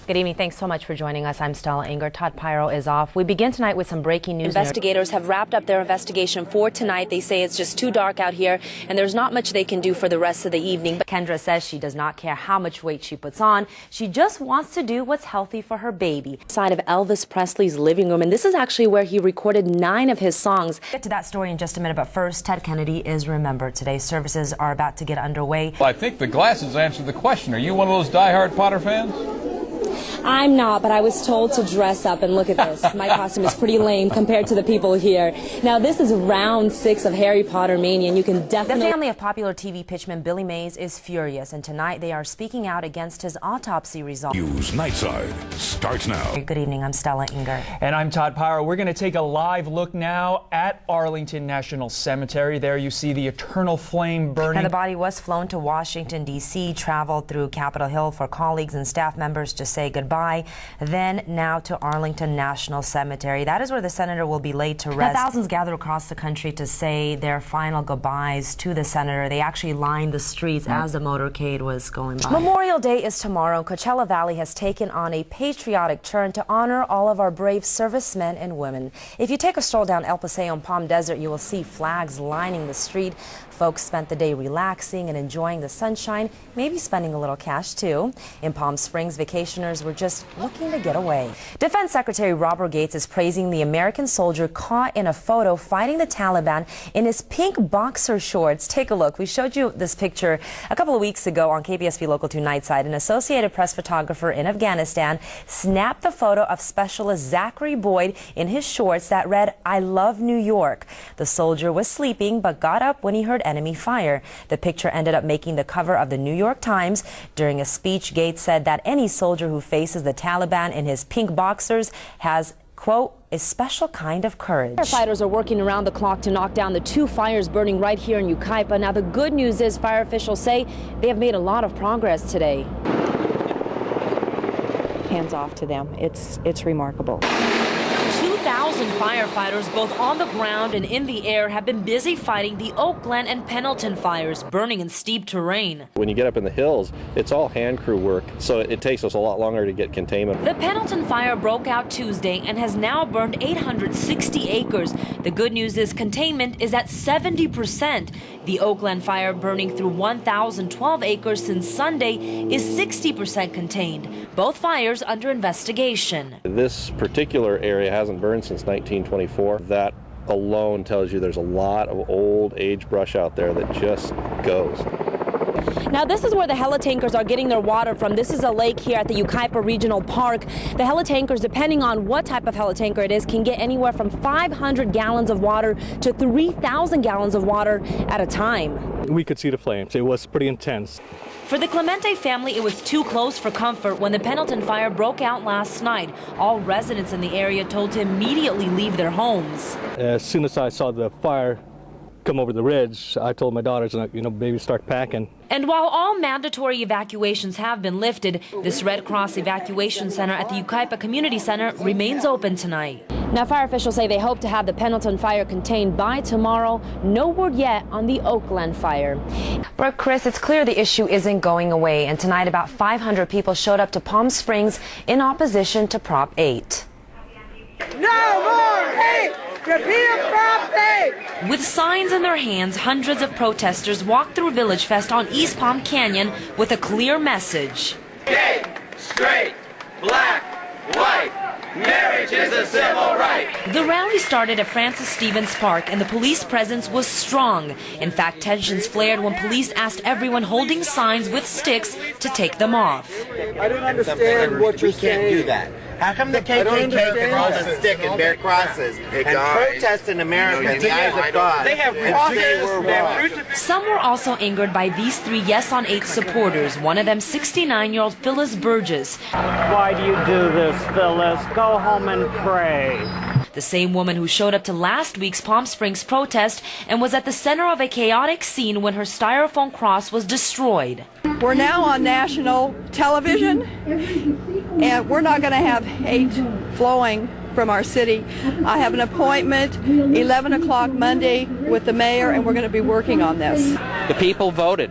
Good evening. Thanks so much for joining us. I'm Stella Inger. Todd Pyro is off. We begin tonight with some breaking news. Investigators have wrapped up their investigation for tonight. They say it's just too dark out here and there's not much they can do for the rest of the evening. But Kendra says she does not care how much weight she puts on. She just wants to do what's healthy for her baby. Side of Elvis Presley's living room, and this is actually where he recorded 9 of his songs. We'll get to that story in just a minute, but first, Ted Kennedy is remembered today. Services are about to get underway. Well, I think the glasses answer the question. Are you one of those diehard Potter fans? I'm not, but I was told to dress up, and look at this. My costume is pretty lame compared to the people here. Now, this is round 6 of Harry Potter Mania, and you can definitely... The family of popular TV pitchman Billy Mays is furious, and tonight they are speaking out against his autopsy results. News Nightside starts now. Good evening, I'm Stella Inger. And I'm Todd Pyro. We're going to take a live look now at Arlington National Cemetery. There you see the eternal flame burning. Now, the body was flown to Washington, D.C., traveled through Capitol Hill for colleagues and staff members to say goodbye. Then now to Arlington National Cemetery. That is where the senator will be laid to rest. Now, thousands gathered across the country to say their final goodbyes to the senator. They actually lined the streets as the motorcade was going by. Memorial Day is tomorrow. Coachella Valley has taken on a patriotic turn to honor all of our brave servicemen and women. If you take a stroll down El Paseo and Palm Desert, you will see flags lining the street. Folks spent the day relaxing and enjoying the sunshine, maybe spending a little cash too. In Palm Springs, vacationers were just looking to get away. Defense Secretary Robert Gates is praising the American soldier caught in a photo fighting the Taliban in his pink boxer shorts. Take a look. We showed you this picture a couple of weeks ago on KPSV Local 2 Nightside. An Associated Press photographer in Afghanistan snapped the photo of Specialist Zachary Boyd in his shorts that read, "I love New York." The soldier was sleeping but got up when he heard enemy fire. The picture ended up making the cover of the New York Times. During a speech, Gates said that any soldier who faces the Taliban in his pink boxers has, quote, a special kind of courage. Firefighters are working around the clock to knock down the 2 fires burning right here in Yucaipa. Now, the good news is fire officials say they have made a lot of progress today. Hands off to them. It's remarkable. 2,000 firefighters, both on the ground and in the air, have been busy fighting the Oak Glen and Pendleton fires burning in steep terrain. When you get up in the hills, it's all hand crew work, so it takes us a lot longer to get containment. The Pendleton fire broke out Tuesday and has now burned 860 acres. The good news is containment is at 70%. The Oak Glen fire, burning through 1,012 acres since Sunday, is 60% contained. Both fires under investigation. This particular area hasn't burned since 1924. That alone tells you there's a lot of old age brush out there that just goes. Now, this is where the helitankers are getting their water from. This is a lake here at the Yucaipa Regional Park. The helitankers, depending on what type of helitanker it is, can get anywhere from 500 gallons of water to 3,000 gallons of water at a time. We could see the flames. It was pretty intense. For the Clemente family, it was too close for comfort when the Pendleton fire broke out last night. All residents in the area told to immediately leave their homes. As soon as I saw the fire come over the ridge, I told my daughters, baby, start packing. And while all mandatory evacuations have been lifted, this Red Cross evacuation center at the Yucaipa Community Center remains open tonight. Now, fire officials say they hope to have the Pendleton fire contained by tomorrow. No word yet on the Oak Glen fire. But Chris, it's clear the issue isn't going away, and tonight about 500 people showed up to Palm Springs in opposition to Prop 8. No more hate! Repeal Prop 8! With signs in their hands, hundreds of protesters walked through Village Fest on East Palm Canyon with a clear message. Gay, straight, black, white, marriage is a civil right. The rally started at Francis Stevens Park, and the police presence was strong. In fact, tensions flared when police asked everyone holding signs with sticks to take them off. I don't understand what you're saying. We can't do that. How come the KKK can hold a stick and bear crosses and protest in America in the eyes of God? They have crosses. Some were also angered by these 3 Yes on 8 supporters, one of them 69-year-old Phyllis Burgess. Why do you do this, Phyllis? Go home and pray. The same woman who showed up to last week's Palm Springs protest and was at the center of a chaotic scene when her styrofoam cross was destroyed. We're now on national television, and we're not going to have hate flowing from our city. I have an appointment 11 o'clock Monday with the mayor, and we're going to be working on this. The people voted.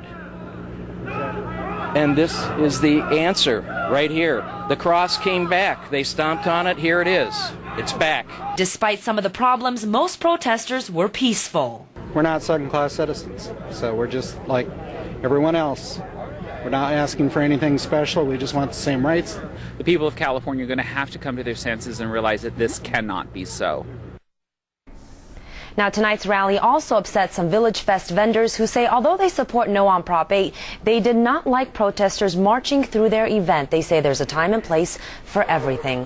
And this is the answer right here. The cross came back. They stomped on it. Here it is. It's back. Despite some of the problems, most protesters were peaceful. We're not second-class citizens, so we're just like everyone else. We're not asking for anything special. We just want the same rights. The people of California are going to have to come to their senses and realize that this cannot be so. Now, tonight's rally also upset some Village Fest vendors who say although they support No on Prop 8, they did not like protesters marching through their event. They say there's a time and place for everything.